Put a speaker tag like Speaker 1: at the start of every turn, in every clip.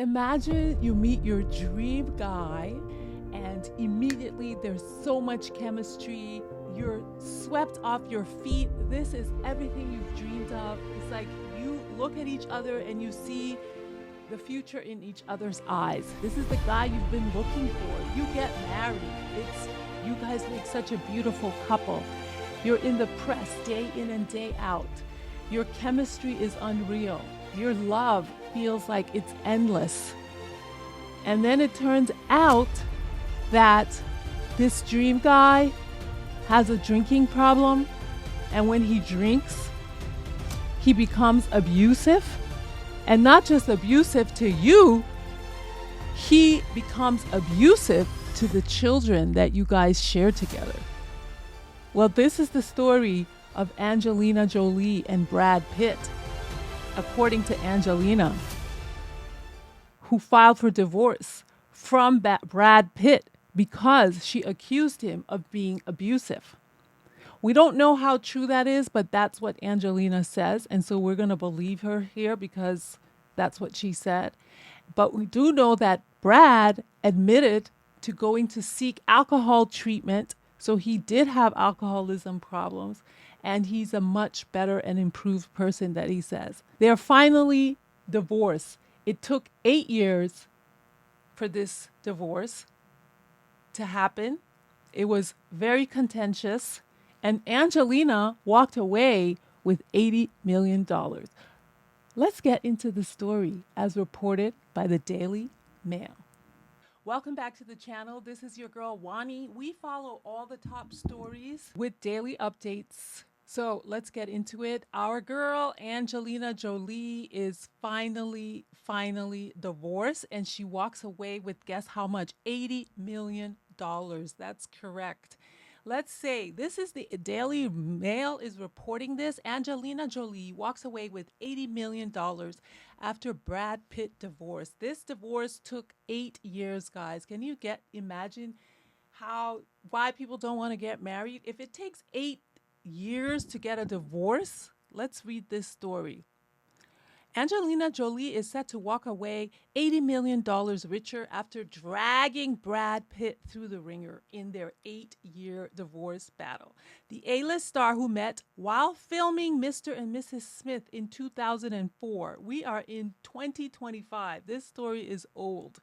Speaker 1: Imagine you meet your dream guy and immediately there's so much chemistry. You're swept off your feet. This is everything you've dreamed of. It's like you look at each other and you see the future in each other's eyes. This is the guy you've been looking for. You get married. You guys make such a beautiful couple. You're in the press day in and day out. Your chemistry is unreal. Your love feels like it's endless. And then it turns out that this dream guy has a drinking problem. And when he drinks, he becomes abusive. And not just abusive to you, he becomes abusive to the children that you guys share together. Well, this is the story of Angelina Jolie and Brad Pitt, according to Angelina, who filed for divorce from Brad Pitt because she accused him of being abusive. We don't know how true that is, but that's what Angelina says. And so we're going to believe her here because that's what she said. But we do know that Brad admitted to going to seek alcohol treatment. So he did have alcoholism problems. And he's a much better and improved person, that he says. They're finally divorced. It took 8 years for this divorce to happen. It was very contentious. And Angelina walked away with $80 million. Let's get into the story as reported by the Daily Mail. Welcome back to the channel. This is your girl, Wani. We follow all the top stories with daily updates. So let's get into it. Our girl, Angelina Jolie, is finally divorced, and she walks away with, guess how much? $80 million. That's correct. Let's say this is the Daily Mail is reporting this. Angelina Jolie walks away with $80 million after Brad Pitt divorce. This divorce took 8 years, guys. Can you imagine why people don't want to get married? If it takes 8 years to get a divorce, let's read this story. Angelina Jolie is set to walk away $80 million richer after dragging Brad Pitt through the ringer in their 8-year divorce battle. The A-list star, who met while filming Mr. and Mrs. Smith in 2004, we are in 2025, this story is old,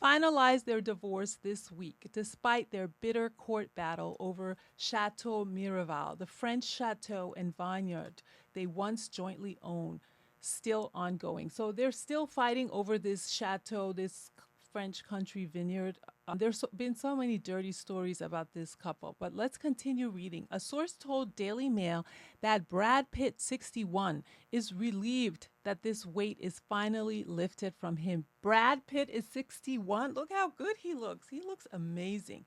Speaker 1: finalized their divorce this week, despite their bitter court battle over Chateau Miraval, the French chateau and vineyard they once jointly owned. Still ongoing. So they're still fighting over this chateau, this French country vineyard. There's been so many dirty stories about this couple, but let's continue reading. A source told Daily Mail that Brad Pitt, 61, is relieved that this weight is finally lifted from him. Brad Pitt is 61. Look how good he looks. He looks amazing.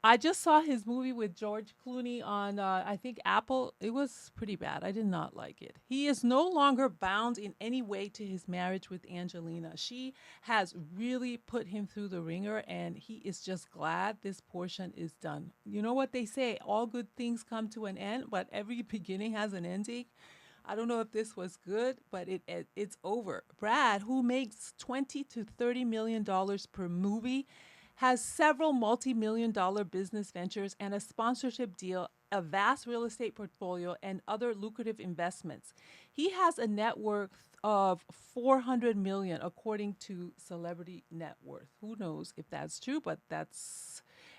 Speaker 1: I just saw his movie with George Clooney on, I think, Apple. It was pretty bad. I did not like it. He is no longer bound in any way to his marriage with Angelina. She has really put him through the ringer, and he is just glad this portion is done. You know what they say, all good things come to an end, but every beginning has an ending. I don't know if this was good, but it's over. Brad, who makes $20 to $30 million per movie, has several multi-million-dollar business ventures and a sponsorship deal, a vast real estate portfolio, and other lucrative investments. He has a net worth of $400 million, according to Celebrity Net Worth. Who knows if that's true, but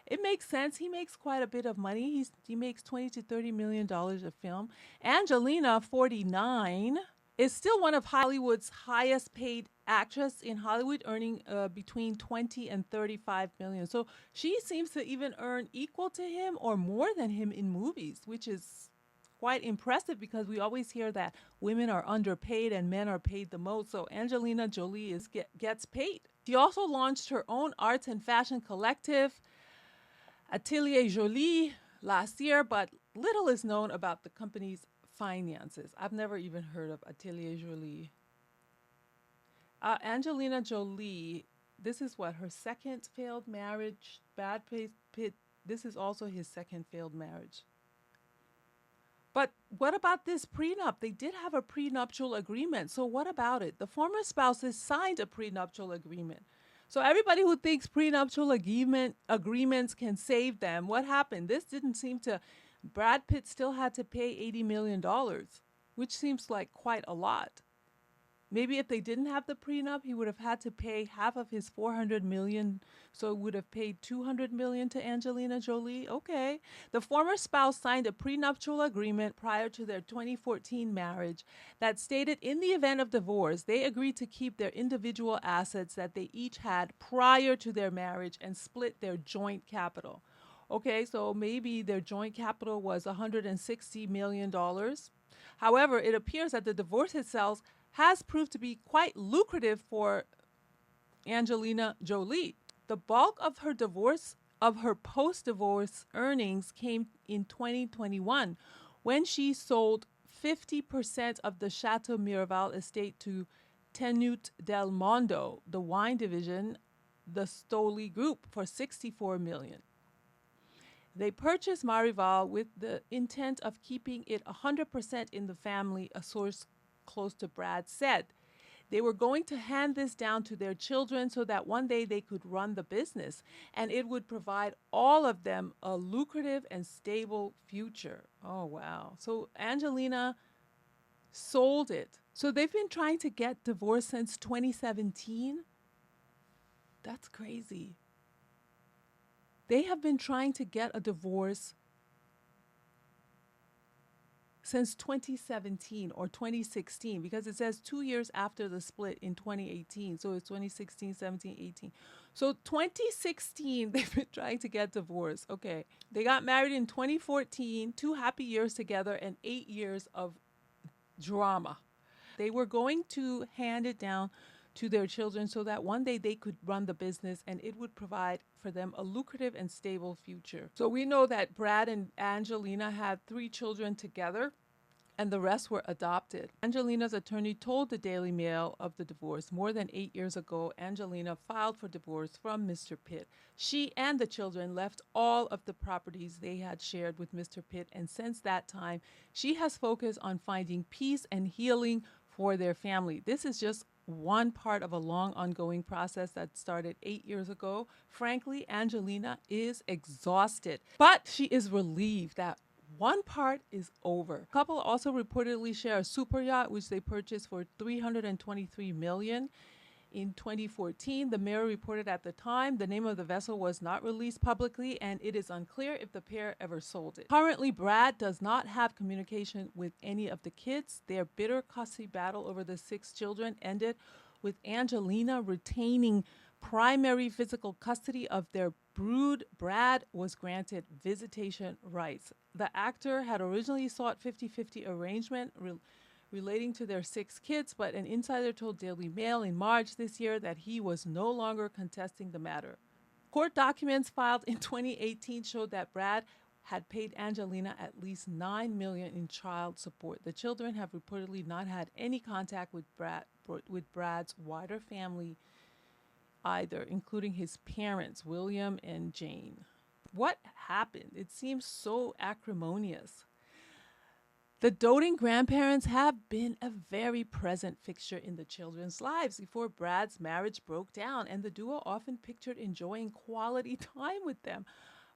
Speaker 1: it makes sense. He makes quite a bit of money. He makes $20 to $30 million a film. Angelina, 49, is still one of Hollywood's highest paid actress in Hollywood, earning between 20 and 35 million. So she seems to even earn equal to him or more than him in movies, which is quite impressive because we always hear that women are underpaid and men are paid the most. So Angelina Jolie gets paid. She also launched her own arts and fashion collective, Atelier Jolie, last year, but little is known about the company's finances. I've never even heard of Atelier Jolie. Angelina Jolie, this is what, her second failed marriage. Brad Pitt, this is also his second failed marriage. But what about this prenup? They did have a prenuptial agreement. So what about it? The former spouses signed a prenuptial agreement. So everybody who thinks prenuptial agreements can save them, what happened? This didn't seem to. Brad Pitt still had to pay $80 million, which seems like quite a lot. Maybe if they didn't have the prenup, he would have had to pay half of his 400 million, so it would have paid 200 million to Angelina Jolie. Okay. The former spouse signed a prenuptial agreement prior to their 2014 marriage that stated in the event of divorce, they agreed to keep their individual assets that they each had prior to their marriage and split their joint capital. Okay, so maybe their joint capital was $160 million. However, it appears that the divorce itself has proved to be quite lucrative for Angelina Jolie. The bulk of her post-divorce earnings came in 2021 when she sold 50% of the Chateau Miraval estate to Tenute del Mondo, the wine division, the Stoli Group, for 64 million. They purchased Marival with the intent of keeping it 100% in the family, a source close to Brad said. They were going to hand this down to their children so that one day they could run the business and it would provide all of them a lucrative and stable future. Oh, wow. So Angelina sold it. So they've been trying to get divorced since 2017. That's crazy. They have been trying to get a divorce since 2017 or 2016 because it says 2 years after the split in 2018. So it's 2016, 17, 18. So 2016, they've been trying to get divorced. Okay. They got married in 2014, 2 happy years together and 8 years of drama. They were going to hand it down to their children so that one day they could run the business and it would provide for them a lucrative and stable future. So we know that Brad and Angelina had 3 children together and the rest were adopted. Angelina's attorney told the Daily Mail of the divorce. More than 8 years ago, Angelina filed for divorce from Mr. Pitt. She and the children left all of the properties they had shared with Mr. Pitt, and since that time, she has focused on finding peace and healing for their family. This is just one part of a long ongoing process that started 8 years ago. Frankly, Angelina is exhausted, but she is relieved that one part is over. The couple also reportedly share a super yacht, which they purchased for $323 million in 2014. The Mirror reported at the time the name of the vessel was not released publicly, and it is unclear if the pair ever sold it. Currently, Brad does not have communication with any of the kids. Their bitter custody battle over the 6 children ended with Angelina retaining primary physical custody of their brood. Brad was granted visitation rights. The actor had originally sought 50-50 arrangement relating to their 6 kids, but an insider told Daily Mail in March this year that he was no longer contesting the matter. Court documents filed in 2018 showed that Brad had paid Angelina at least $9 million in child support. The children have reportedly not had any contact with Brad's wider family either, including his parents, William and Jane. What happened? It seems so acrimonious. The doting grandparents have been a very present fixture in the children's lives before Brad's marriage broke down, and the duo often pictured enjoying quality time with them.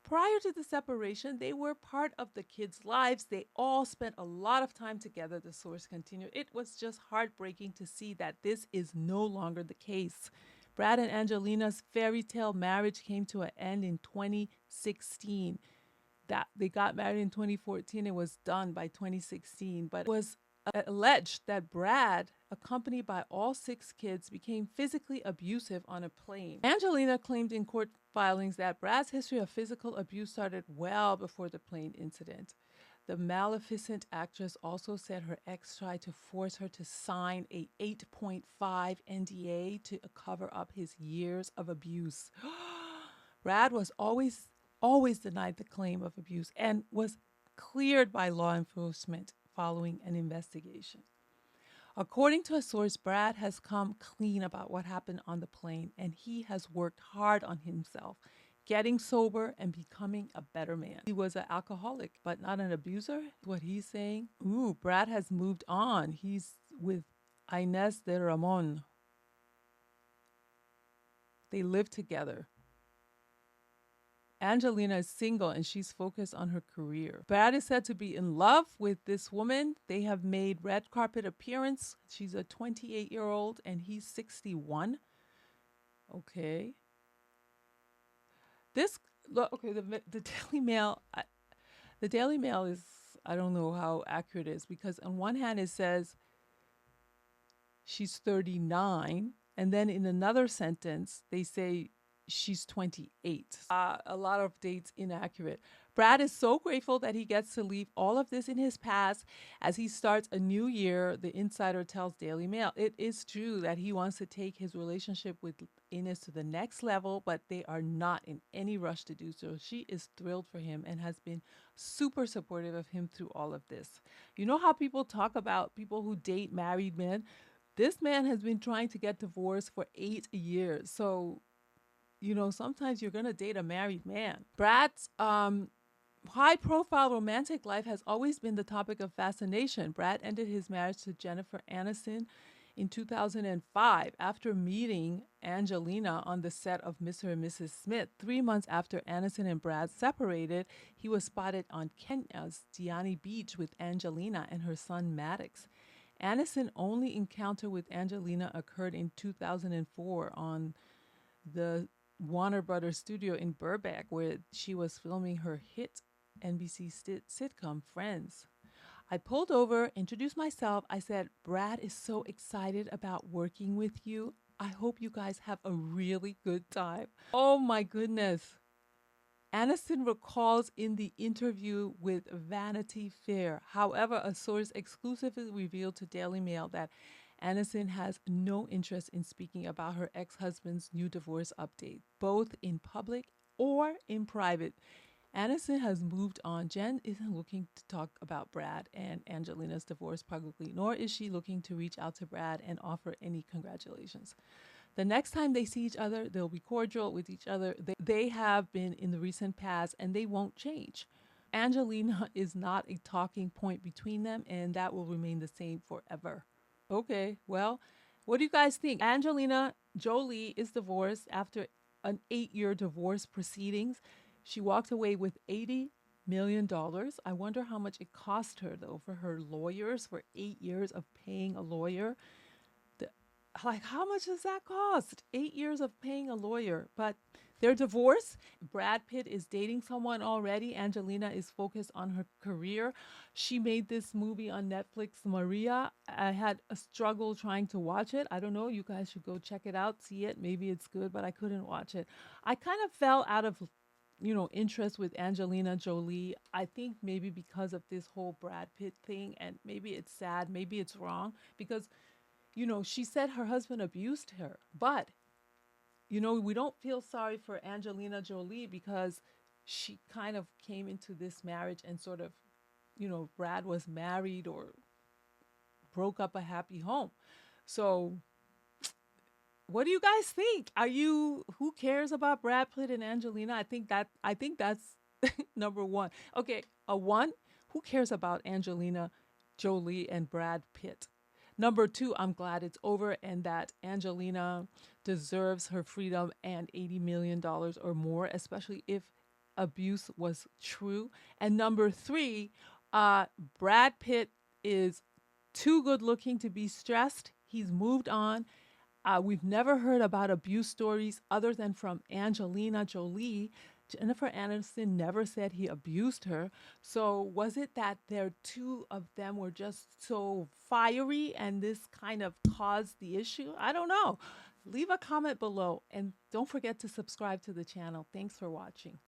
Speaker 1: Prior to the separation, they were part of the kids' lives. They all spent a lot of time together, the source continued. It was just heartbreaking to see that this is no longer the case. Brad and Angelina's fairy tale marriage came to an end in 2016. That they got married in 2014. It was done by 2016, but it was alleged that Brad, accompanied by all 6 kids, became physically abusive on a plane. Angelina claimed in court filings that Brad's history of physical abuse started well before the plane incident. The Maleficent actress also said her ex tried to force her to sign a 8.5 NDA to cover up his years of abuse. Brad was always denied the claim of abuse and was cleared by law enforcement following an investigation. According to a source, Brad has come clean about what happened on the plane, and he has worked hard on himself, getting sober and becoming a better man. He was an alcoholic, but not an abuser. What he's saying. Ooh, Brad has moved on. He's with Inez de Ramon. They live together. Angelina is single and she's focused on her career. Brad is said to be in love with this woman. They have made red carpet appearance. She's a 28-year-old and he's 61. Okay. This okay, the Daily Mail the Daily Mail is, I don't know how accurate it is, because on one hand it says she's 39, and then in another sentence they say she's 28. A lot of dates inaccurate. Brad is so grateful that he gets to leave all of this in his past as he starts a new year, the insider tells Daily Mail. It is true that he wants to take his relationship with Inez to the next level, but they are not in any rush to do so. She is thrilled for him and has been super supportive of him through all of this. You know how people talk about people who date married men? This man has been trying to get divorced for 8 years. So, sometimes you're going to date a married man. Brad's high profile romantic life has always been the topic of fascination. Brad ended his marriage to Jennifer Aniston in 2005 after meeting Angelina on the set of Mr. and Mrs. Smith. 3 months after Aniston and Brad separated, he was spotted on Kenya's Diani Beach with Angelina and her son Maddox. Aniston's only encounter with Angelina occurred in 2004 on the Warner Brothers studio in Burbank, where she was filming her hit NBC sitcom Friends. I pulled over, introduced myself. I said, Brad is so excited about working with you. I hope you guys have a really good time. Oh my goodness. Aniston recalls in the interview with Vanity Fair. However, a source exclusively revealed to Daily Mail that Aniston has no interest in speaking about her ex-husband's new divorce update, both in public or in private. Aniston has moved on. Jen isn't looking to talk about Brad and Angelina's divorce publicly, nor is she looking to reach out to Brad and offer any congratulations. The next time they see each other, they'll be cordial with each other. They have been in the recent past and they won't change. Angelina is not a talking point between them, and that will remain the same forever. Okay, well, what do you guys think? Angelina Jolie is divorced after an 8-year divorce proceedings. She walked away with $80 million. I wonder how much it cost her, though, for her lawyers, for 8 years of paying a lawyer. Like, how much does that cost? 8 years of paying a lawyer. But they're divorced. Brad Pitt is dating someone already. Angelina is focused on her career. She made this movie on Netflix, Maria. I had a struggle trying to watch it. I don't know. You guys should go check it out, see it. Maybe it's good, but I couldn't watch it. I kind of fell out of interest with Angelina Jolie. I think maybe because of this whole Brad Pitt thing, and maybe it's sad, maybe it's wrong, because she said her husband abused her. But, we don't feel sorry for Angelina Jolie because she kind of came into this marriage and sort of, Brad was married or broke up a happy home. So, what do you guys think? Who cares about Brad Pitt and Angelina? I think that's number one. Okay, a one, who cares about Angelina Jolie and Brad Pitt? Number two, I'm glad it's over and that Angelina deserves her freedom and $80 million or more, especially if abuse was true. And number three, Brad Pitt is too good looking to be stressed. He's moved on. We've never heard about abuse stories other than from Angelina Jolie. Jennifer Aniston never said he abused her. So was it that their two of them were just so fiery and this kind of caused the issue? I don't know. Leave a comment below and don't forget to subscribe to the channel. Thanks for watching.